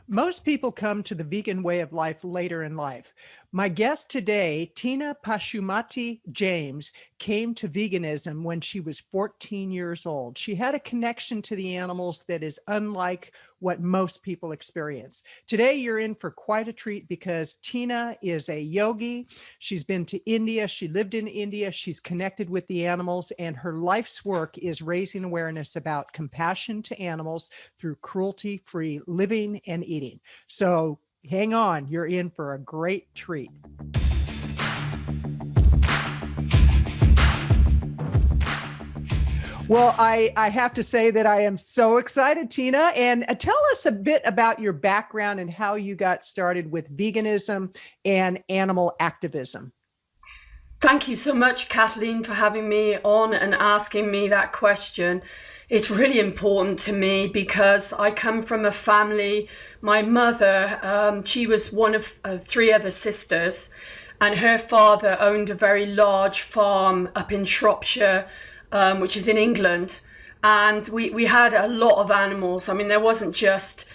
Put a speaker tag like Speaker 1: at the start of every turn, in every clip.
Speaker 1: Most people come to the vegan way of life later in life. My guest today, Tina Pashumati James, came to veganism when she was 14 years old. She had a connection to the animals that is unlike what most people experience. Today, you're in for quite a treat because Tina is a yogi. She's been to India. She lived in India. She's connected with the animals, and her life's work is raising awareness about compassion to animals through cruelty-free living and eating. So hang on, you're in for a great treat. Well, I have to say that I am so excited, Tina. And tell us a bit about your background and how you got started with veganism and animal activism.
Speaker 2: Thank you so much, Kathleen, for having me on and asking me that question. It's really important to me because I come from a family. My mother, she was one of three other sisters, and her father owned a very large farm up in Shropshire, which is in England. And we had a lot of animals. I mean, there wasn't just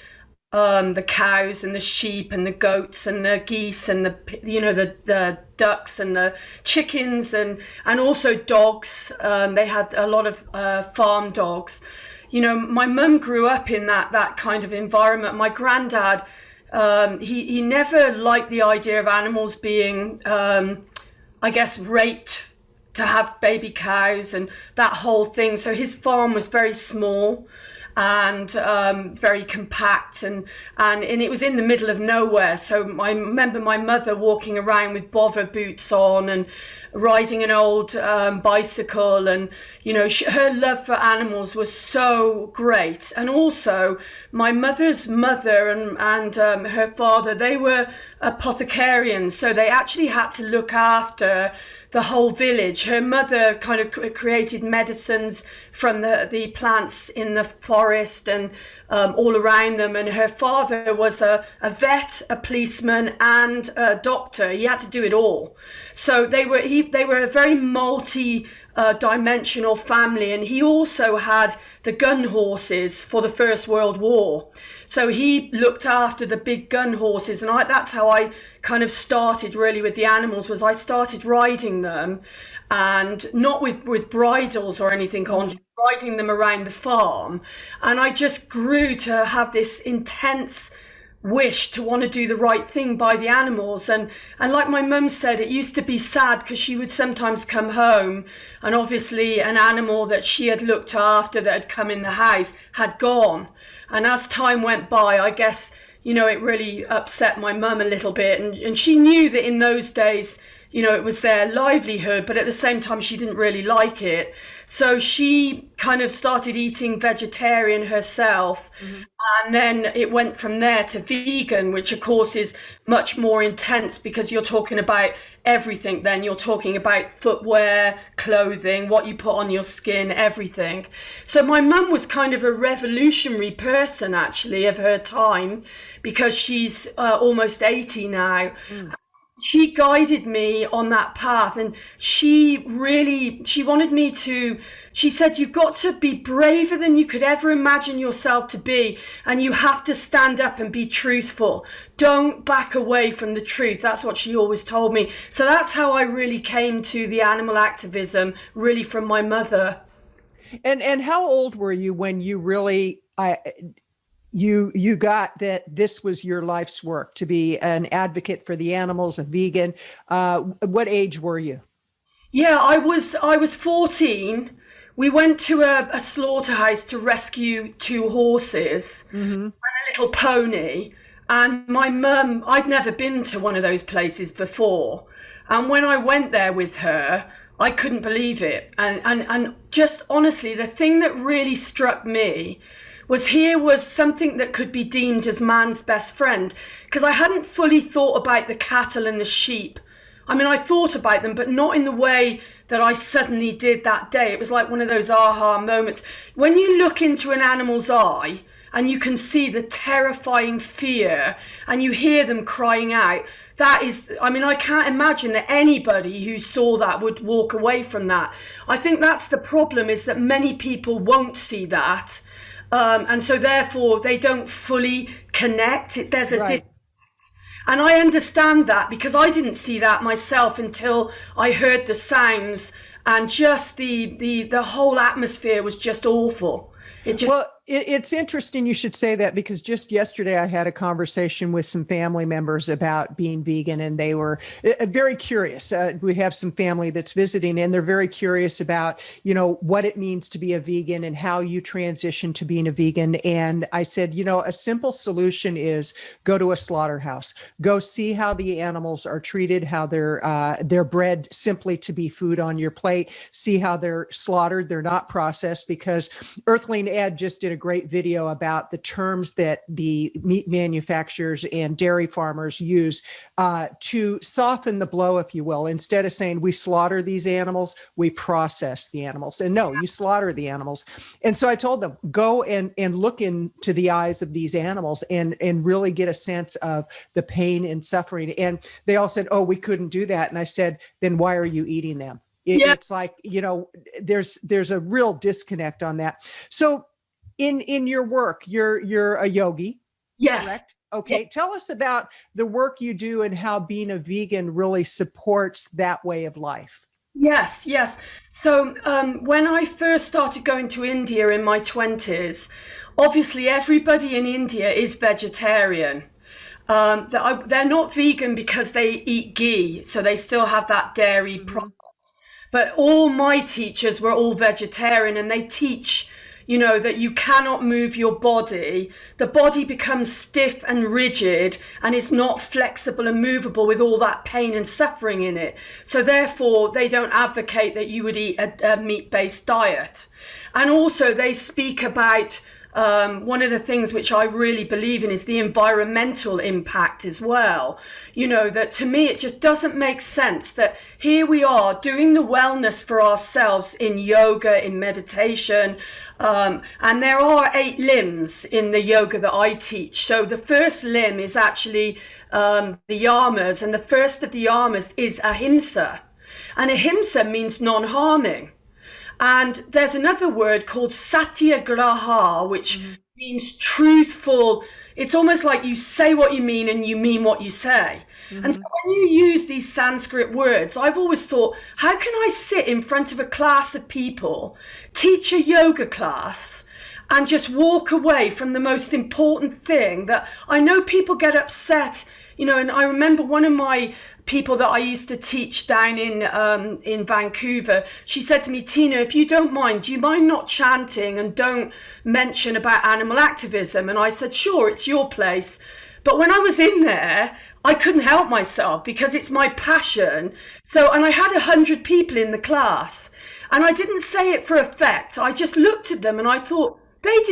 Speaker 2: the cows and the sheep and the goats and the geese and the ducks and the chickens and also dogs. They had a lot of farm dogs. You know, my mum grew up in that kind of environment. My granddad, he never liked the idea of animals being, I guess, raped to have baby cows and that whole thing. So his farm was very small and very compact, and it was in the middle of nowhere. So I remember my mother walking around with bother boots on and riding an old bicycle, and you know, her love for animals was so great. And also my mother's mother and her father, they were apothecarians, so they actually had to look after the whole village. Her mother kind of created medicines from the plants in the forest and all around them. And her father was a vet, a policeman, and a doctor. He had to do it all. So they were a very multi-dimensional family. And he also had the gun horses for the First World War. So he looked after the big gun horses, and that's how I kind of started really with the animals. Was I started riding them, and not with bridles or anything on, just riding them around the farm. And I just grew to have this intense wish to want to do the right thing by the animals. And like my mum said, it used to be sad because she would sometimes come home and obviously an animal that she had looked after that had come in the house had gone. And as time went by, I guess, you know, it really upset my mum a little bit. And she knew that in those days, you know, it was their livelihood, but at the same time, she didn't really like it. So she kind of started eating vegetarian herself. Mm-hmm. And then it went from there to vegan, which of course is much more intense because you're talking about everything then. You're talking about footwear, clothing, what you put on your skin, everything. So my mum was kind of a revolutionary person, actually, of her time, because she's almost 80 now. Mm. She guided me on that path, and she wanted me to, she said, you've got to be braver than you could ever imagine yourself to be, and you have to stand up and be truthful. Don't back away from the truth. That's what she always told me. So that's how I really came to the animal activism, really from my mother.
Speaker 1: And how old were you when you really, you got that this was your life's work, to be an advocate for the animals, a vegan? What age were you?
Speaker 2: Yeah, I was 14. We went to a slaughterhouse to rescue two horses, mm-hmm. and a little pony. And my mum, I'd never been to one of those places before. And when I went there with her, I couldn't believe it. And just honestly, the thing that really struck me was here was something that could be deemed as man's best friend, because I hadn't fully thought about the cattle and the sheep. I mean, I thought about them, but not in the way that I suddenly did that day. It was like one of those aha moments. When you look into an animal's eye and you can see the terrifying fear and you hear them crying out, that is, I mean, I can't imagine that anybody who saw that would walk away from that. I think that's the problem, is that many people won't see that. And so therefore they don't fully connect. There's a
Speaker 1: Right.
Speaker 2: and I understand that because I didn't see that myself until I heard the sounds, and just the whole atmosphere was just awful. It just
Speaker 1: Well, it's interesting you should say that, because just yesterday I had a conversation with some family members about being vegan, and they were very curious. We have some family that's visiting, and they're very curious about, what it means to be a vegan and how you transition to being a vegan. And I said, a simple solution is go to a slaughterhouse, go see how the animals are treated, how they're bred simply to be food on your plate, see how they're slaughtered, they're not processed, because Earthling Ed just did a great video about the terms that the meat manufacturers and dairy farmers use to soften the blow, if you will. Instead of saying we slaughter these animals, we process the animals. And no, you slaughter the animals. And so I told them, go and look into the eyes of these animals and really get a sense of the pain and suffering. And they all said, oh, we couldn't do that. And I said, then why are you eating them?
Speaker 2: yeah.
Speaker 1: It's like, there's a real disconnect on that. So in your work, you're a yogi,
Speaker 2: Yes.
Speaker 1: correct? Okay.
Speaker 2: Yeah.
Speaker 1: Tell us about the work you do and how being a vegan really supports that way of life.
Speaker 2: Yes, yes. So when I first started going to India in my 20s, obviously everybody in India is vegetarian. They're not vegan because they eat ghee, so they still have that dairy product. But all my teachers were all vegetarian, and they teach, that you cannot move your body. The body becomes stiff and rigid and is not flexible and movable with all that pain and suffering in it. So therefore, they don't advocate that you would eat a meat-based diet. And also they speak about one of the things which I really believe in is the environmental impact as well. That to me, it just doesn't make sense that here we are doing the wellness for ourselves in yoga, in meditation, and there are 8 limbs in the yoga that I teach. So the first limb is actually the yamas, and the first of the yamas is Ahimsa. And Ahimsa means non-harming. And there's another word called satyagraha, which means truthful. It's almost like you say what you mean and you mean what you say. And so when you use these Sanskrit words, I've always thought, how can I sit in front of a class of people, teach a yoga class, and just walk away from the most important thing that I know people get upset, and I remember one of my people that I used to teach down in Vancouver, she said to me, Tina, if you don't mind, do you mind not chanting and don't mention about animal activism? And I said, sure, it's your place. But when I was in there, I couldn't help myself because it's my passion. So, and I had 100 people in the class, and I didn't say it for effect. I just looked at them and I thought, they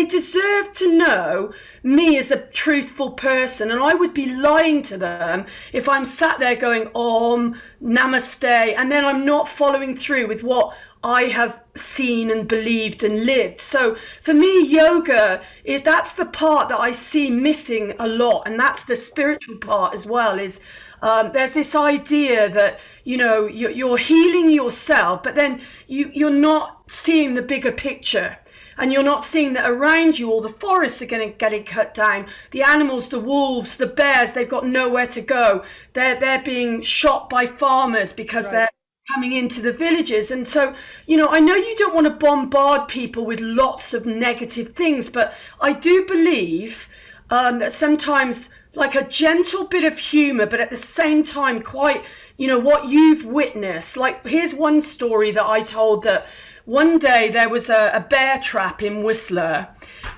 Speaker 2: deserve to know me as a truthful person, and I would be lying to them if I'm sat there going Om, Namaste, and then I'm not following through with what I have seen and believed and lived. So for me, yoga, that's the part that I see missing a lot, and that's the spiritual part as well. Is there's this idea that you're healing yourself, but then you're not seeing the bigger picture. And you're not seeing that around you, all the forests are getting cut down. The animals, the wolves, the bears, they've got nowhere to go. They're being shot by farmers because they're coming into the villages. And so, I know you don't want to bombard people with lots of negative things, but I do believe that sometimes like a gentle bit of humor, but at the same time quite, what you've witnessed. Like here's one story that I told, that one day there was a bear trap in Whistler,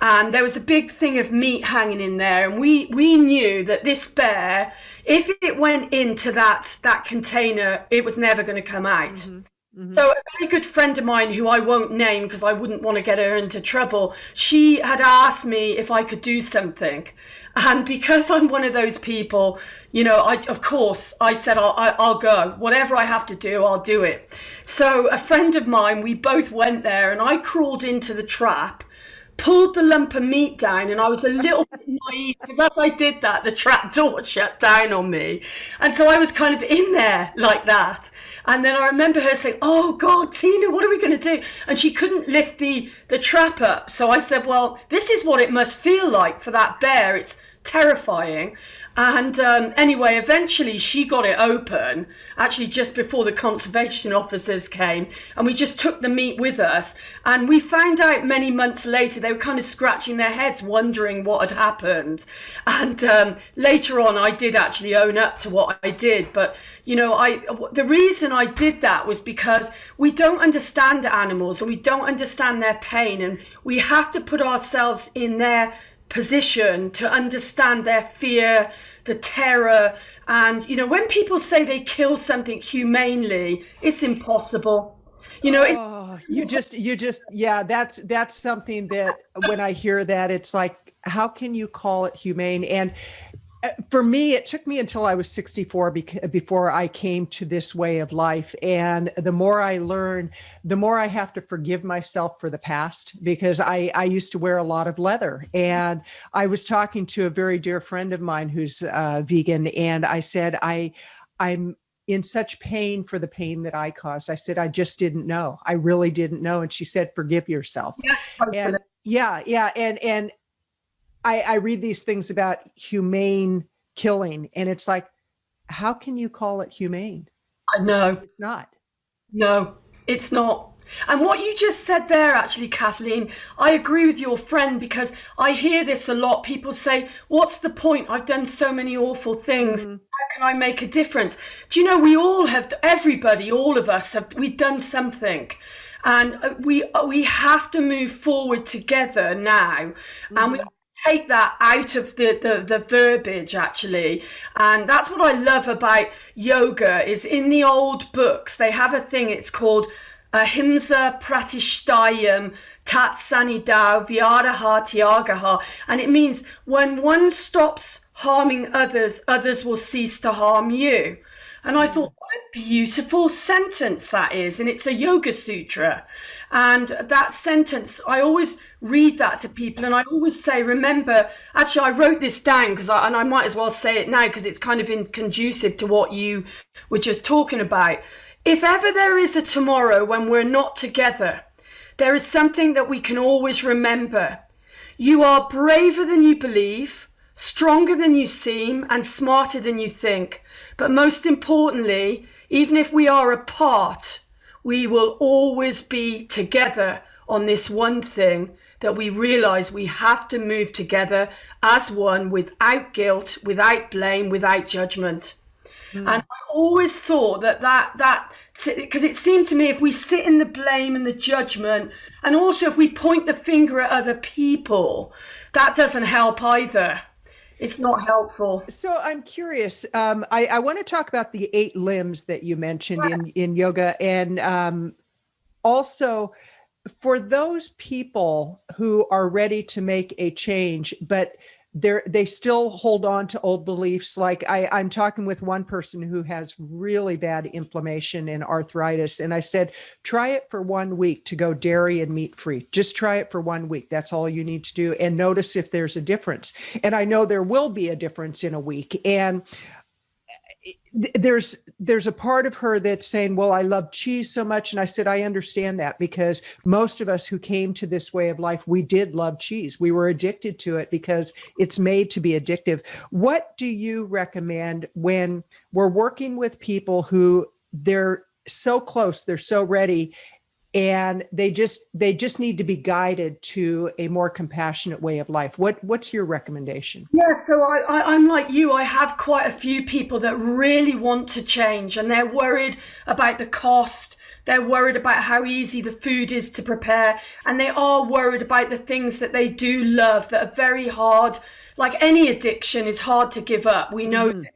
Speaker 2: and there was a big thing of meat hanging in there, and we knew that this bear, if it went into that container, it was never going to come out. So a very good friend of mine, who I won't name because I wouldn't want to get her into trouble, she had asked me if I could do something. And because I'm one of those people, of course, I said, I'll go. Whatever I have to do, I'll do it. So a friend of mine, we both went there, and I crawled into the trap, pulled the lump of meat down, and I was a little bit because as I did that, the trap door shut down on me. And so I was kind of in there like that. And then I remember her saying, "Oh God, Tina, what are we going to do?" And she couldn't lift the trap up. So I said, "Well, this is what it must feel like for that bear. It's terrifying." And anyway, eventually she got it open, actually just before the conservation officers came, and we just took the meat with us. And we found out many months later, they were kind of scratching their heads, wondering what had happened. And later on, I did actually own up to what I did. But, you know, the reason I did that was because we don't understand animals and we don't understand their pain, and we have to put ourselves in their position to understand their fear, the terror. And you know, when people say they kill something humanely, it's impossible. You know,
Speaker 1: you just yeah, that's something that when I hear that, it's like, how can you call it humane? And for me, it took me until I was 64 before I came to this way of life. And the more I learn, the more I have to forgive myself for the past, because I used to wear a lot of leather. And I was talking to a very dear friend of mine who's vegan. And I said, I'm in such pain for the pain that I caused. I said, I just didn't know. I really didn't know. And she said, forgive yourself.
Speaker 2: yes,
Speaker 1: And yeah. And I read these things about humane killing, and it's like, how can you call it humane?
Speaker 2: I know.
Speaker 1: It's not.
Speaker 2: No, it's not. And what you just said there, actually, Kathleen, I agree with your friend, because I hear this a lot. People say, what's the point? I've done so many awful things.
Speaker 1: Mm-hmm.
Speaker 2: How can I make a difference? Do you know, we all have, everybody, all of us have, we've done something. And we have to move forward together now.
Speaker 1: Mm-hmm.
Speaker 2: And we take that out of the verbiage, actually. And that's what I love about yoga, is in the old books they have a thing, it's called Ahimsa Pratishtayam Tat Sanidau Vyaraha Tyagaha, and it means when one stops harming others, others will cease to harm you. And I thought, what a beautiful sentence that is, and it's a yoga sutra. And that sentence, I always read that to people, and I always say, remember, actually I wrote this down because I might as well say it now because it's kind of conducive to what you were just talking about. If ever there is a tomorrow when we're not together, there is something that we can always remember. You are braver than you believe, stronger than you seem, and smarter than you think. But most importantly, even if we are apart, we will always be together on this one thing, that we realize we have to move together as one, without guilt, without blame, without judgment. And I always thought that because it seemed to me, if we sit in the blame and the judgment, and also if we point the finger at other people, that doesn't help either. It's not helpful.
Speaker 1: So I'm curious. I want to talk about the 8 limbs that you mentioned in yoga, and also for those people who are ready to make a change, but they still hold on to old beliefs. Like I'm talking with one person who has really bad inflammation and arthritis. And I said, try it for 1 week to go dairy and meat free. Just try it for 1 week. That's all you need to do. And notice if there's a difference. And I know there will be a difference in a week. And there's a part of her that's saying, well, I love cheese so much. And I said, I understand that, because most of us who came to this way of life, we did love cheese. We were addicted to it because it's made to be addictive. What do you recommend when we're working with people who they're so close, they're so ready, and they just need to be guided to a more compassionate way of life? What's your recommendation?
Speaker 2: Yeah, so I'm like you. I have quite a few people that really want to change, and they're worried about the cost. They're worried about how easy the food is to prepare, and they are worried about the things that they do love that are very hard. Like any addiction is hard to give up. We know that.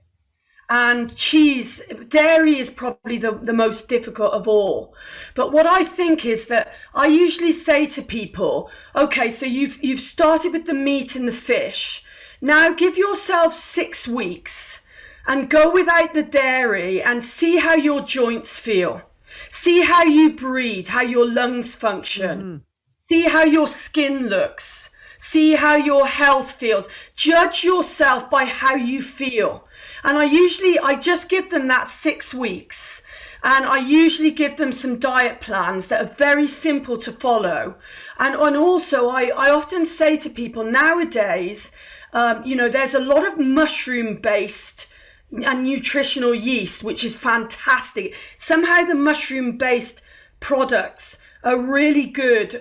Speaker 2: And cheese, dairy is probably the most difficult of all. But what I think is that I usually say to people, okay, so you've started with the meat and the fish. Now give yourself 6 weeks and go without the dairy and see how your joints feel. See how you breathe, how your lungs function. See how your skin looks. see how your health feels, judge yourself by how you feel. And I just give them that 6 weeks. And I usually give them some diet plans that are very simple to follow. And also, I often say to people nowadays, there's a lot of mushroom-based and nutritional yeast, which is fantastic. Somehow the mushroom-based products are really good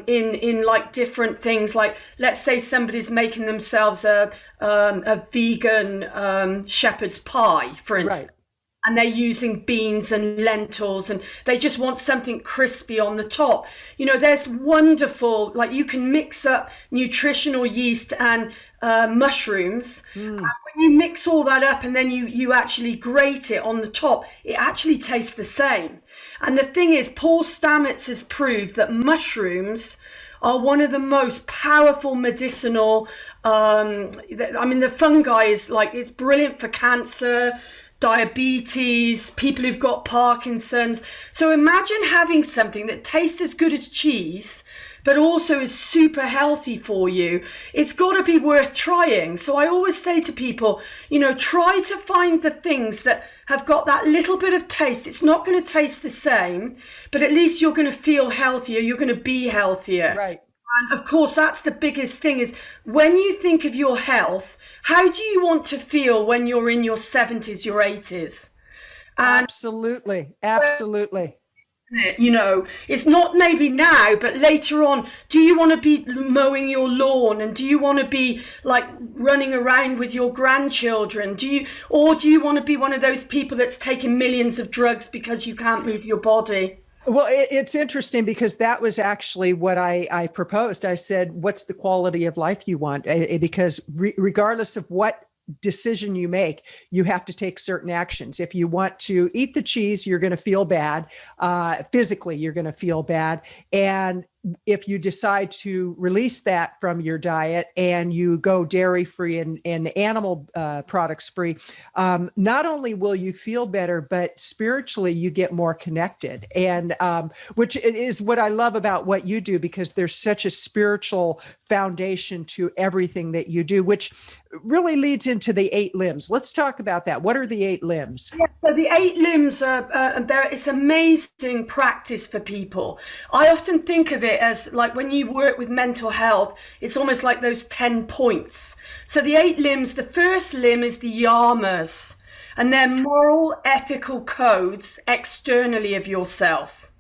Speaker 2: in like different things. Like, let's say somebody's making themselves a vegan shepherd's pie, for instance.
Speaker 1: Right.
Speaker 2: And they're using beans and lentils, and they just want something crispy on the top. There's wonderful, like, you can mix up nutritional yeast and mushrooms. And when you mix all that up and then you actually grate it on the top, it actually tastes the same. And the thing is, Paul Stamets has proved that mushrooms are one of the most powerful medicinal, the fungi is like, it's brilliant for cancer, diabetes, people who've got Parkinson's. So imagine having something that tastes as good as cheese, but also is super healthy for you. It's got to be worth trying. So I always say to people, try to find the things that have got that little bit of taste. It's not going to taste the same, but at least you're going to feel healthier. You're going to be healthier.
Speaker 1: Right.
Speaker 2: And of course, that's the biggest thing, is when you think of your health, how do you want to feel when you're in your 70s, your 80s? And
Speaker 1: Absolutely.
Speaker 2: it's not maybe now, but later on, do you want to be mowing your lawn, and do you want to be like running around with your grandchildren? Do you want to be one of those people that's taking millions of drugs because you can't move your body?
Speaker 1: Well, it's interesting because that was actually what I proposed. I said, what's the quality of life you want? Because regardless of what decision you make, you have to take certain actions. If you want to eat the cheese, you're going to feel bad. Physically, you're going to feel bad. And if you decide to release that from your diet and you go dairy free and animal products free, not only will you feel better, but spiritually you get more connected. And which is what I love about what you do, because there's such a spiritual foundation to everything that you do, which really leads into the 8 limbs. Let's talk about that. What are the 8 limbs?
Speaker 2: Yeah, so the 8 limbs it's amazing practice for people. I often think of it as like when you work with mental health, it's almost like those 10 points. So the 8 limbs, the first limb is the yamas, and they're moral, ethical codes externally of yourself.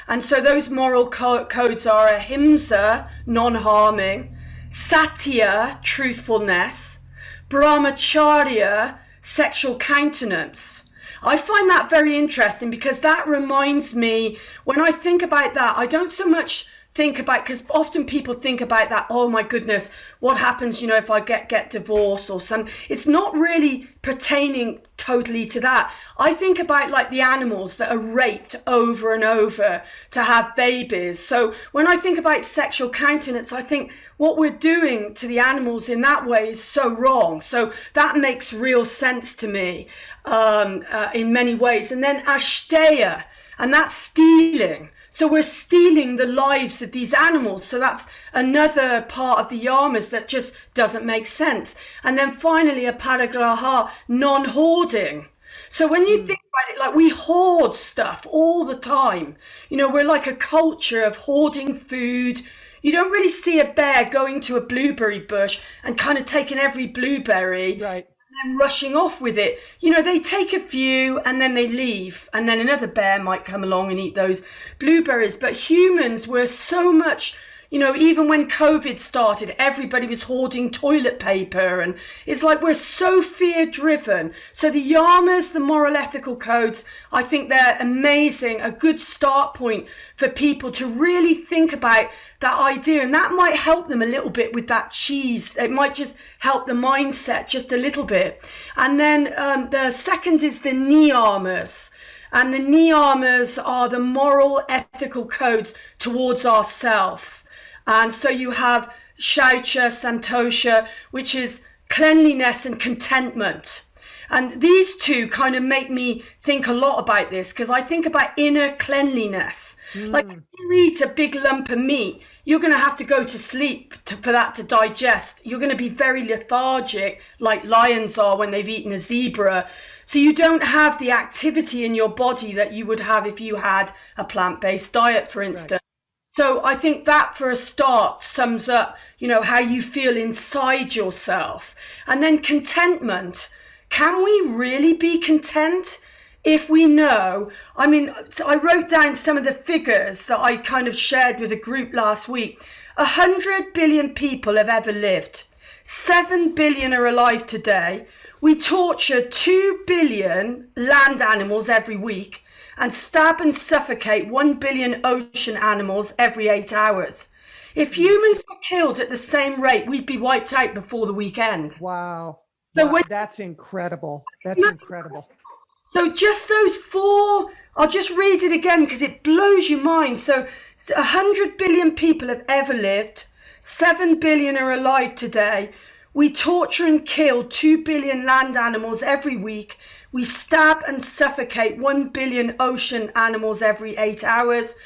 Speaker 2: And so those moral codes are Ahimsa, non-harming, Satya, truthfulness, Brahmacharya, sexual countenance. I find that very interesting because that reminds me, when I think about that, I don't so much think about, because often people think about that, oh my goodness, what happens, if I get divorced or something. It's not really pertaining totally to that. I think about like the animals that are raped over and over to have babies. So when I think about sexual countenance, I think what we're doing to the animals in that way is so wrong. So that makes real sense to me in many ways. And then Ashteya, and that's stealing. So we're stealing the lives of these animals. So that's another part of the yamas that just doesn't make sense. And then finally, a paragraha, non-hoarding. So when you think about it, like, we hoard stuff all the time. We're like a culture of hoarding food. You don't really see a bear going to a blueberry bush and kind of taking every blueberry.
Speaker 1: Right.
Speaker 2: And rushing off with it. They take a few and then they leave, and then another bear might come along and eat those blueberries. But humans were so much, even when COVID started, everybody was hoarding toilet paper, and it's like we're so fear driven. So the yamas, the moral ethical codes, I think they're amazing, a good start point for people to really think about that idea, and that might help them a little bit with that cheese. It might just help the mindset just a little bit. And then the second is the niyamas, and the niyamas are the moral ethical codes towards ourself. And so you have shaucha, santosha, which is cleanliness and contentment. And these two kind of make me think a lot about this, because I think about inner cleanliness. Like, if you eat a big lump of meat, you're going to have to go to sleep for that to digest. You're going to be very lethargic, like lions are when they've eaten a zebra. So you don't have the activity in your body that you would have if you had a plant-based diet, for instance. Right. So I think that for a start sums up, how you feel inside yourself. And then contentment. Can we really be content if we know? I mean, I wrote down some of the figures that I kind of shared with a group last week. 100 billion people have ever lived. 7 billion are alive today. We torture 2 billion land animals every week and stab and suffocate 1 billion ocean animals every 8 hours. If humans were killed at the same rate, we'd be wiped out before the weekend.
Speaker 1: Wow. So that's incredible. That's incredible.
Speaker 2: So just those 4, I'll just read it again because it blows your mind. So 100 billion people have ever lived. 7 billion are alive today. We torture and kill 2 billion land animals every week. We stab and suffocate 1 billion ocean animals every 8 hours.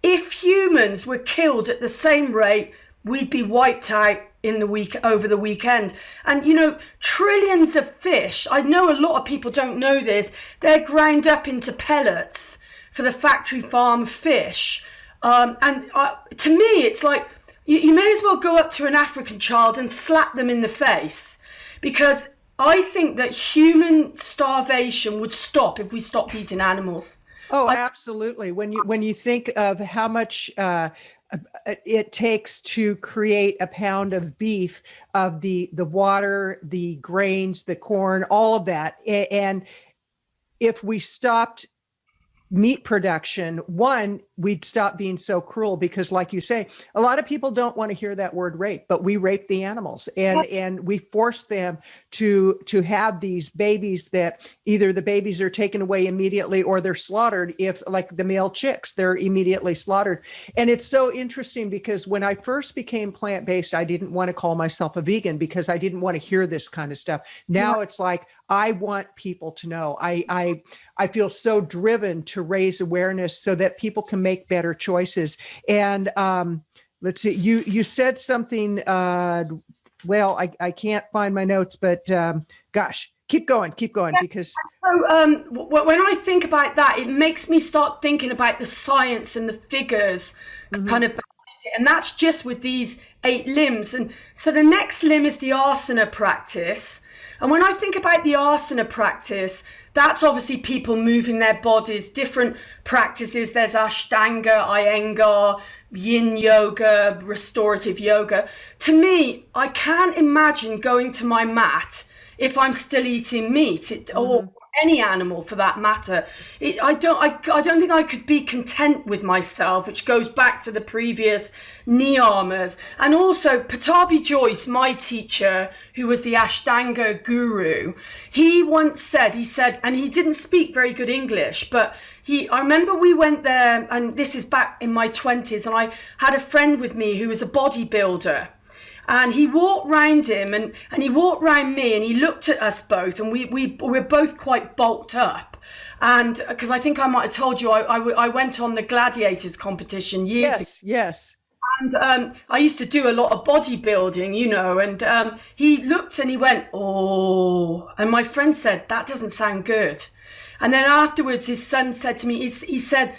Speaker 2: If humans were killed at the same rate, we'd be wiped out over the weekend. And trillions of fish, I know a lot of people don't know this, they're ground up into pellets for the factory farm fish. To me, it's like you may as well go up to an African child and slap them in the face, because I think that human starvation would stop if we stopped eating animals.
Speaker 1: Oh, absolutely. When you think of how much it takes to create a pound of beef, of the water, the grains, the corn, all of that. And if we stopped meat production, one, we'd stop being so cruel, because like you say, a lot of people don't want to hear that word rape, but we rape the animals, and we force them to have these babies that either the babies are taken away immediately or they're slaughtered. If, like the male chicks, they're immediately slaughtered. And it's so interesting because when I first became plant-based, I didn't want to call myself a vegan because I didn't want to hear this kind of stuff. Now it's like, I want people to know. I feel so driven to raise awareness so that people can make better choices. And let's see, you said something, well, I can't find my notes, but gosh, keep going, because...
Speaker 2: So when I think about that, it makes me start thinking about the science and the figures kind of behind it. And that's just with these 8 limbs. And so the next limb is the asana practice. And when I think about the asana practice, that's obviously people moving their bodies, different practices. There's Ashtanga, Iyengar, Yin yoga, restorative yoga. To me, I can't imagine going to my mat if I'm still eating meat, or any animal for that matter. I don't think I could be content with myself, which goes back to the previous niyamas. And also Patabi Joyce, my teacher, who was the Ashtanga guru, he once said, and he didn't speak very good English, but I remember we went there, and this is back in my 20s, and I had a friend with me who was a bodybuilder. And he walked round him and he walked round me, and he looked at us both, and we were both quite bulked up. And because I think I might have told you, I went on the gladiators competition years ago.
Speaker 1: Yes.
Speaker 2: And I used to do a lot of bodybuilding, and he looked and he went, "Oh," and my friend said, "That doesn't sound good." And then afterwards, his son said to me, he said,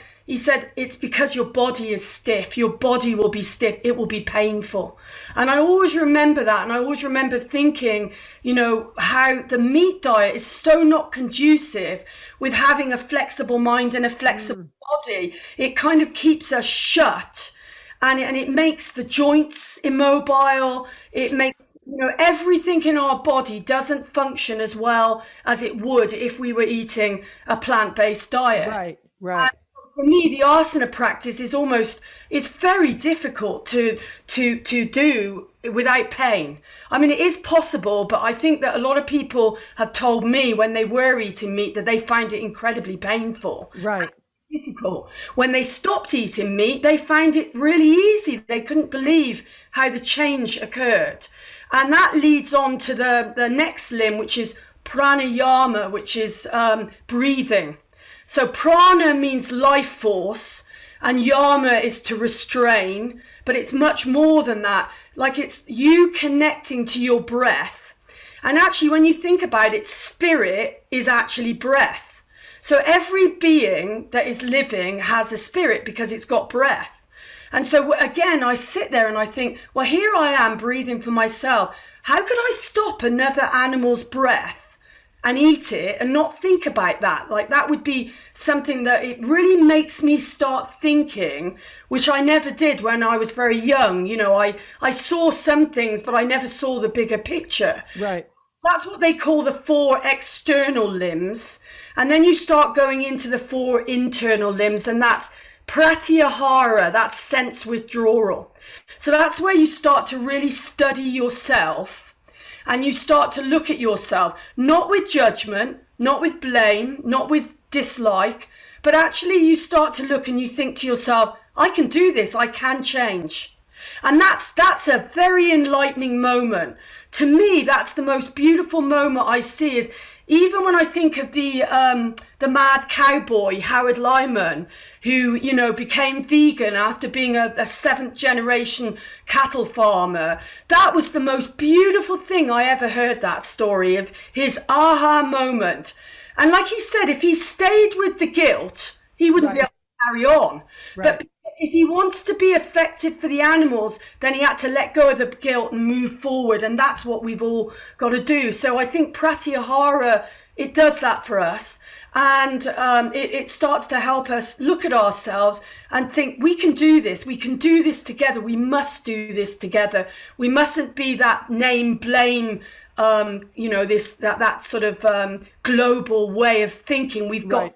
Speaker 2: "It's because your body is stiff. Your body will be stiff. It will be painful." And I always remember that. And I always remember thinking, how the meat diet is so not conducive with having a flexible mind and a flexible body. It kind of keeps us shut. And it makes the joints immobile. It makes, everything in our body doesn't function as well as it would if we were eating a plant-based diet.
Speaker 1: Right.
Speaker 2: And for me, the asana practice it's very difficult to do without pain. I mean, it is possible, but I think that a lot of people have told me when they were eating meat that they find it incredibly painful.
Speaker 1: Right.
Speaker 2: Difficult. When they stopped eating meat, they found it really easy. They couldn't believe how the change occurred. And that leads on to the next limb, which is pranayama, which is breathing. So prana means life force, and yama is to restrain, but it's much more than that. Like, it's you connecting to your breath. And actually, when you think about it, spirit is actually breath. So every being that is living has a spirit because it's got breath. And so again, I sit there and I think, well, here I am breathing for myself. How could I stop another animal's breath and eat it and not think about that? Like, that would be something that it really makes me start thinking, which I never did when I was very young. You know, I saw some things, but I never saw the bigger picture.
Speaker 1: Right.
Speaker 2: That's what they call the 4 external limbs. And then you start going into the 4 internal limbs, and that's pratyahara, that's sense withdrawal. So that's where you start to really study yourself, and you start to look at yourself, not with judgment, not with blame, not with dislike, but actually you start to look and you think to yourself, I can do this, I can change. And that's a very enlightening moment. To me, that's the most beautiful moment I see, is even when I think of the mad cowboy, Howard Lyman, who, you know, became vegan after being a 7th generation cattle farmer. That was the most beautiful thing I ever heard, that story of his aha moment. And like he said, if he stayed with the guilt, he wouldn't be able to carry on. Right. But if he wants to be effective for the animals, then he had to let go of the guilt and move forward. And that's what we've all got to do. So I think pratyahara, it does that for us. And it starts to help us look at ourselves and think, we can do this together, we must do this together. We mustn't be that name blame, you know, that sort of global way of thinking. We've got,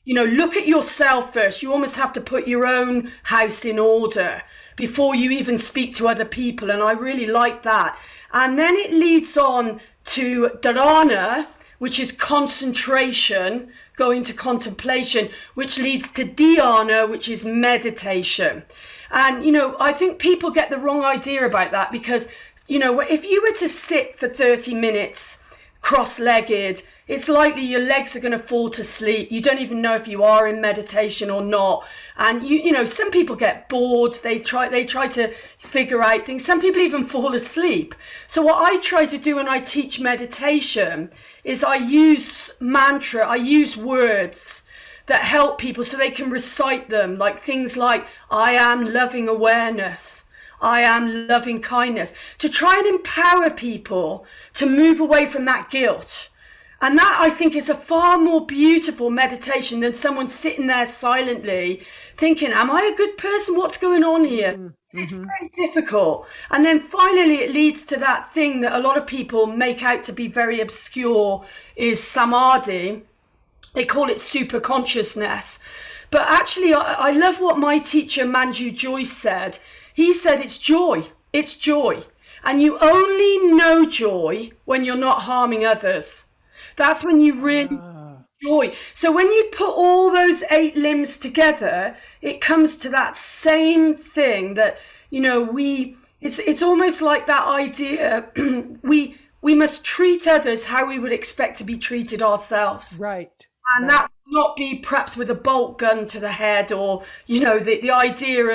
Speaker 2: you know, look at yourself first. You almost have to put your own house in order before you even speak to other people. And I really like that. And then it leads on to dharana, which is concentration, going to contemplation, which leads to dhyana, which is meditation. And, you know, I think people get the wrong idea about that because, you know, if you were to sit for 30 minutes cross-legged, it's likely your legs are going to fall to sleep. You don't even know if you are in meditation or not. And you know, some people get bored. They try to figure out things. Some people even fall asleep. So what I try to do when I teach meditation is I use mantra, I use words that help people so they can recite them, like things like, I am loving awareness, I am loving kindness, to try and empower people to move away from that guilt. And that, I think, is a far more beautiful meditation than someone sitting there silently thinking, am I a good person? What's going on here? Mm-hmm. It's very difficult. And then finally, it leads to that thing that a lot of people make out to be very obscure, is samadhi. They call it super consciousness. But actually, I love what my teacher, Manju Joyce, said. He said, it's joy. It's joy. And you only know joy when you're not harming others. That's when you really joy. So when you put all those 8 limbs together, it comes to that same thing that, you know, it's almost like that idea, we must treat others how we would expect to be treated ourselves.
Speaker 1: Right.
Speaker 2: And that would not be perhaps with a bolt gun to the head, or, you know, the idea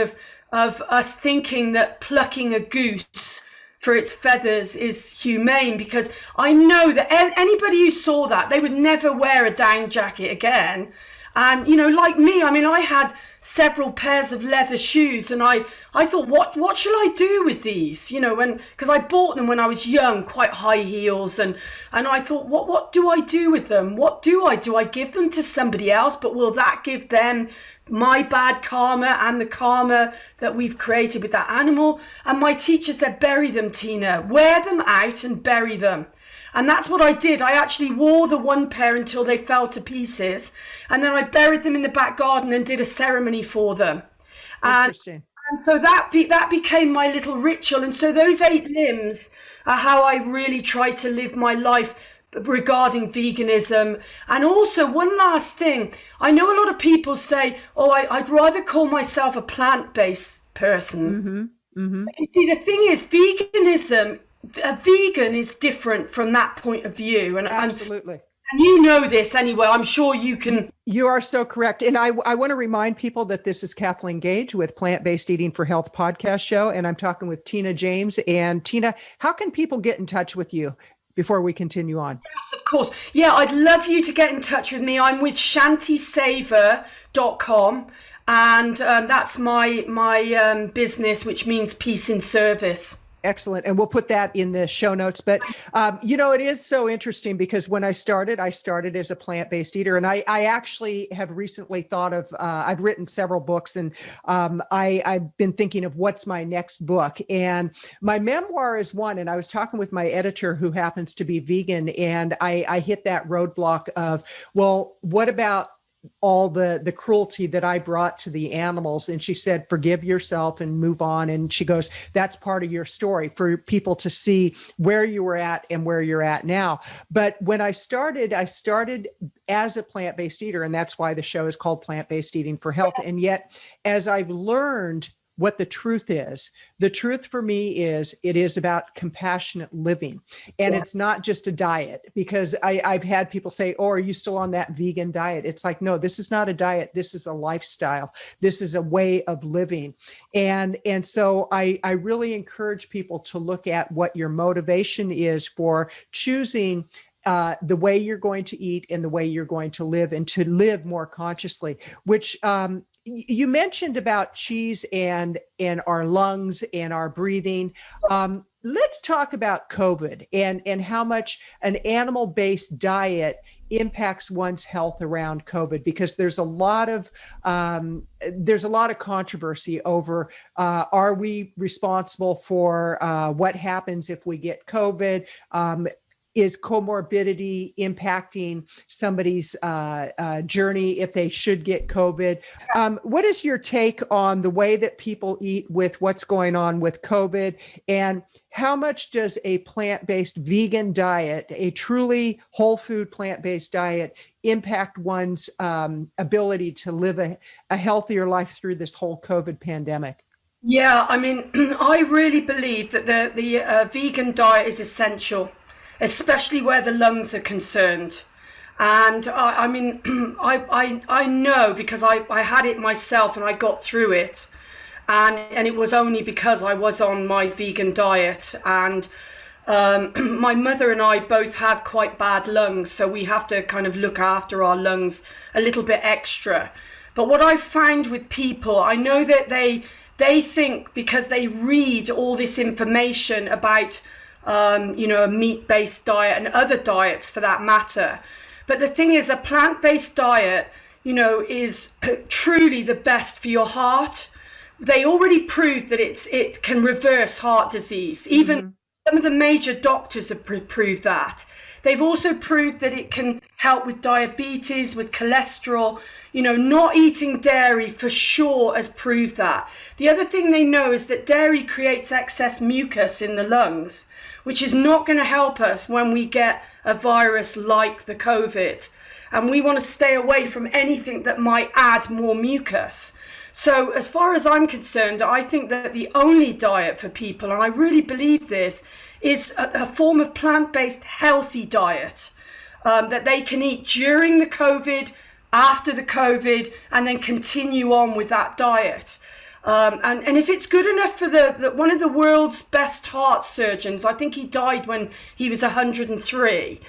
Speaker 2: of us thinking that plucking a goose for its feathers is humane, because I know that anybody who saw that, they would never wear a down jacket again. And, you know, like me, I mean, I had several pairs of leather shoes, and I thought, what shall I do with these? You know, because I bought them when I was young, quite high heels, and I thought, what do I do with them? What do I do? I give them to somebody else, but will that give them my bad karma and the karma that we've created with that animal? And my teacher said, bury them, Tina, wear them out and bury them. And that's what I did. I actually wore the one pair until they fell to pieces, and then I buried them in the back garden and did a ceremony for them.
Speaker 1: Interesting.
Speaker 2: And so that became my little ritual. And so those 8 limbs are how I really try to live my life regarding veganism. And also, one last thing, I know a lot of people say, oh, I'd rather call myself a plant-based person. You see, the thing is, veganism, a vegan is different from that point of view. And
Speaker 1: absolutely.
Speaker 2: And you know this anyway. I'm sure you can.
Speaker 1: You are so correct. And I want to remind people that this is Kathleen Gage with Plant-Based Eating for Health podcast show. And I'm talking with Tina James. And Tina, how can people get in touch with you before we continue on?
Speaker 2: Yes, of course. Yeah, I'd love you to get in touch with me. I'm with shantisaver.com. And that's my business, which means peace in service.
Speaker 1: Excellent. And we'll put that in the show notes. But, it is so interesting because when I started as a plant-based eater. And I actually have recently thought of, I've written several books, and I've been thinking of what's my next book. And my memoir is one. And I was talking with my editor who happens to be vegan. And I hit that roadblock of, well, what about all the cruelty that I brought to the animals? And she said, forgive yourself and move on. And she goes, that's part of your story for people to see where you were at and where you're at now. But when I started as a plant-based eater, and that's why the show is called Plant-Based Eating for Health. And yet, as I've learned what the truth is, the truth for me is it is about compassionate living. And it's not just a diet, because I've had people say, oh, are you still on that vegan diet? It's like, no, this is not a diet. This is a lifestyle. This is a way of living. And so I really encourage people to look at what your motivation is for choosing the way you're going to eat and the way you're going to live, and to live more consciously, which you mentioned about cheese and our lungs and our breathing. Let's talk about COVID and how much an animal-based diet impacts one's health around COVID, because there's a lot of controversy over are we responsible for what happens if we get COVID? Is comorbidity impacting somebody's journey if they should get COVID? What is your take on the way that people eat with what's going on with COVID? And how much does a plant-based vegan diet, a truly whole food plant-based diet, impact one's ability to live a healthier life through this whole COVID pandemic?
Speaker 2: Yeah, I mean, I really believe that the vegan diet is essential, especially where the lungs are concerned. And I mean, I know, because I had it myself and I got through it. And it was only because I was on my vegan diet. And my mother and I both have quite bad lungs, so we have to kind of look after our lungs a little bit extra. But what I found with people, I know that they think, because they read all this information about a meat-based diet and other diets for that matter. But the thing is, a plant-based diet, is truly the best for your heart. They already proved that it can reverse heart disease. Even some of the major doctors have proved that. They've also proved that it can help with diabetes, with cholesterol. Not eating dairy for sure has proved that. The other thing they know is that dairy creates excess mucus in the lungs, which is not going to help us when we get a virus like the COVID. And we want to stay away from anything that might add more mucus. So as far as I'm concerned, I think that the only diet for people, and I really believe this, is a form of plant-based healthy diet that they can eat during the COVID, after the COVID, and then continue on with that diet. And if it's good enough for one of the world's best heart surgeons, I think he died when he was 103,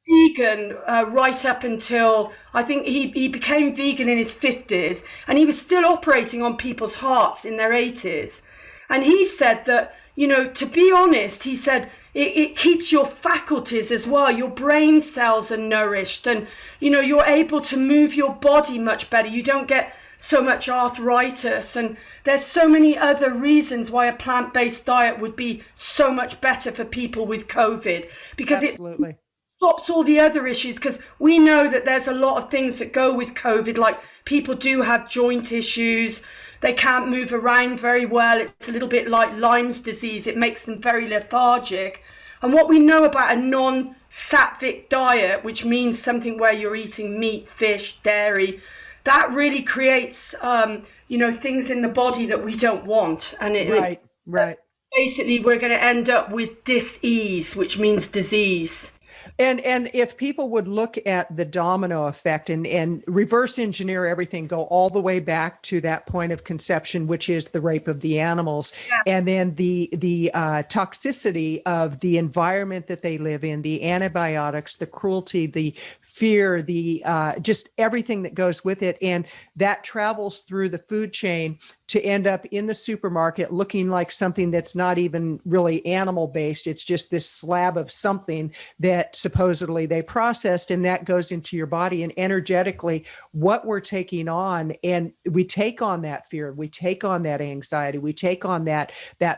Speaker 2: vegan right up until, I think he became vegan in his 50s, and he was still operating on people's hearts in their 80s. And he said that, to be honest, he said, it keeps your faculties as well. Your brain cells are nourished, and, you're able to move your body much better. You don't get so much arthritis, and there's so many other reasons why a plant-based diet would be so much better for people with COVID, because
Speaker 1: Absolutely.
Speaker 2: It stops all the other issues. Because we know that there's a lot of things that go with COVID, like people do have joint issues. They can't move around very well. It's a little bit like Lyme's disease. It makes them very lethargic. And what we know about a non-sattvic diet, which means something where you're eating meat, fish, dairy, that really creates, things in the body that we don't want. And
Speaker 1: right.
Speaker 2: Basically, we're going to end up with dis-ease, which means disease.
Speaker 1: And if people would look at the domino effect and reverse engineer everything, go all the way back to that point of conception, which is the rape of the animals, and then the toxicity of the environment that they live in, the antibiotics, the cruelty, the fear, the just everything that goes with it, and that travels through the food chain to end up in the supermarket looking like something that's not even really animal based. It's just this slab of something that supposedly they processed, and that goes into your body. And energetically, what we're taking on, and we take on that fear, we take on that anxiety, we take on that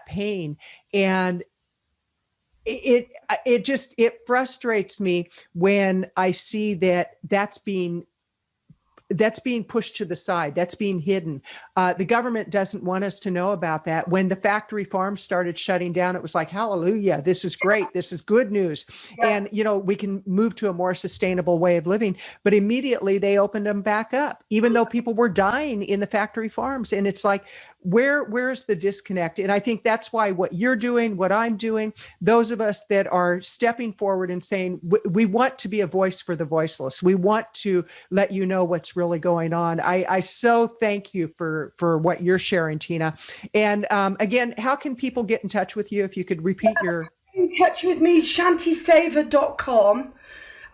Speaker 1: pain, and it frustrates me when I see that that's being pushed to the side, that's being hidden. The government doesn't want us to know about that. When the factory farms started shutting down, it was like, hallelujah, this is great. This is good news. Yes. And, we can move to a more sustainable way of living. But immediately they opened them back up, even though people were dying in the factory farms. And it's like, where's the disconnect? And I think that's why what you're doing, what I'm doing, those of us that are stepping forward and saying, we want to be a voice for the voiceless. We want to let you know what's really going on. I so thank you for what you're sharing, Tina. And again, how can people get in touch with you? If you could repeat your...
Speaker 2: In touch with me, shantisaver.com.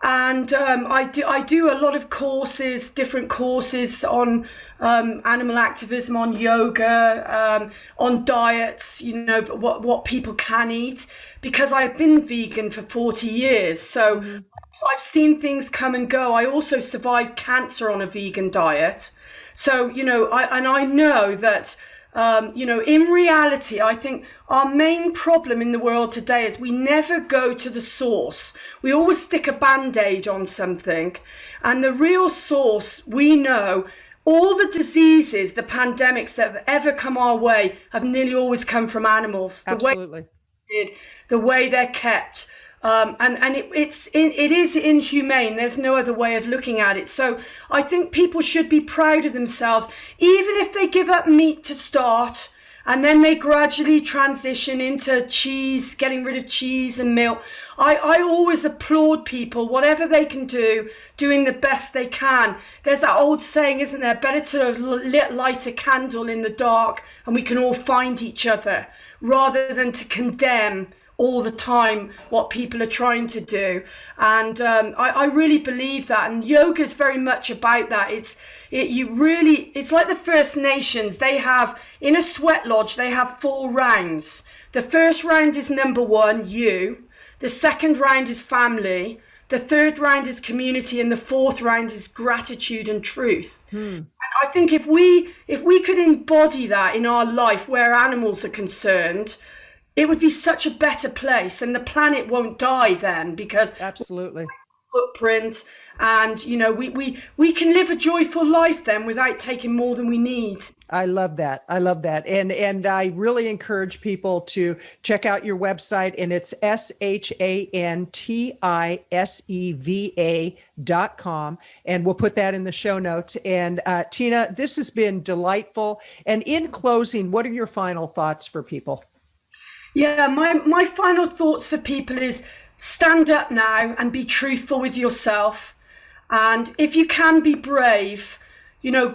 Speaker 2: And I do a lot of courses, different courses on animal activism, on yoga, on diets, what people can eat, because I've been vegan for 40 years. So I've seen things come and go. I also survived cancer on a vegan diet. So, I know that, in reality, I think our main problem in the world today is we never go to the source. We always stick a Band-Aid on something. And the real source, we know, all the diseases, the pandemics that have ever come our way have nearly always come from animals.
Speaker 1: Absolutely.
Speaker 2: The way they're kept. It is inhumane. There's no other way of looking at it. So I think people should be proud of themselves, even if they give up meat to start, and then they gradually transition into cheese, getting rid of cheese and milk. I always applaud people, whatever they can do, doing the best they can. There's that old saying, isn't there? Better to light a candle in the dark and we can all find each other, rather than to condemn all the time what people are trying to do. And I really believe that, and yoga is very much about that. It's like the First Nations. They have, in a sweat lodge, they have 4 rounds. The first round is number 1, you. The second round is family. The third round is community, and the fourth round is gratitude and truth. And I think if we could embody that in our life where animals are concerned, it would be such a better place, and the planet won't die then, because
Speaker 1: absolutely
Speaker 2: footprint, and we can live a joyful life then without taking more than we need.
Speaker 1: I love that. And I really encourage people to check out your website, and it's shantiseva.com. And we'll put that in the show notes. And Tina, this has been delightful. And in closing, what are your final thoughts for people?
Speaker 2: Yeah, my final thoughts for people is stand up now and be truthful with yourself. And if you can, be brave.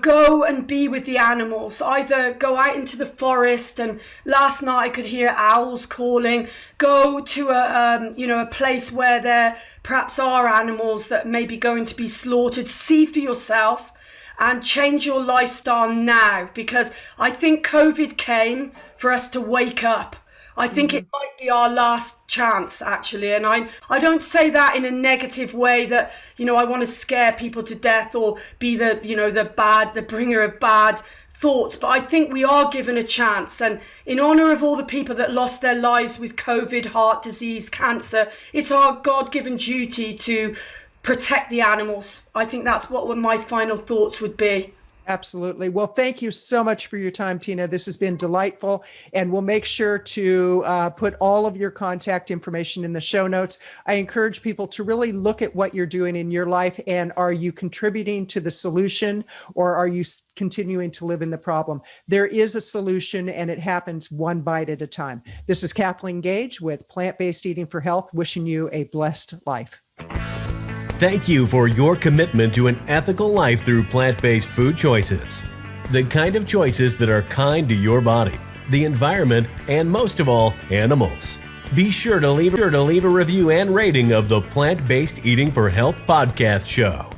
Speaker 2: Go and be with the animals. Either go out into the forest, and last night I could hear owls calling. Go to a place where there perhaps are animals that may be going to be slaughtered. See for yourself and change your lifestyle now, because I think COVID came for us to wake up. I think it might be our last chance, actually. And I don't say that in a negative way that, I want to scare people to death or be the bringer of bad thoughts. But I think we are given a chance. And in honor of all the people that lost their lives with COVID, heart disease, cancer, it's our God-given duty to protect the animals. I think that's what my final thoughts would be.
Speaker 1: Absolutely. Well, thank you so much for your time, Tina. This has been delightful, and we'll make sure to put all of your contact information in the show notes. I encourage people to really look at what you're doing in your life, and are you contributing to the solution, or are you continuing to live in the problem? There is a solution, and it happens one bite at a time. This is Kathleen Gage with Plant-Based Eating for Health, wishing you a blessed life.
Speaker 3: Thank you for your commitment to an ethical life through plant-based food choices. The kind of choices that are kind to your body, the environment, and most of all, animals. Be sure to leave a review and rating of the Plant-Based Eating for Health podcast show.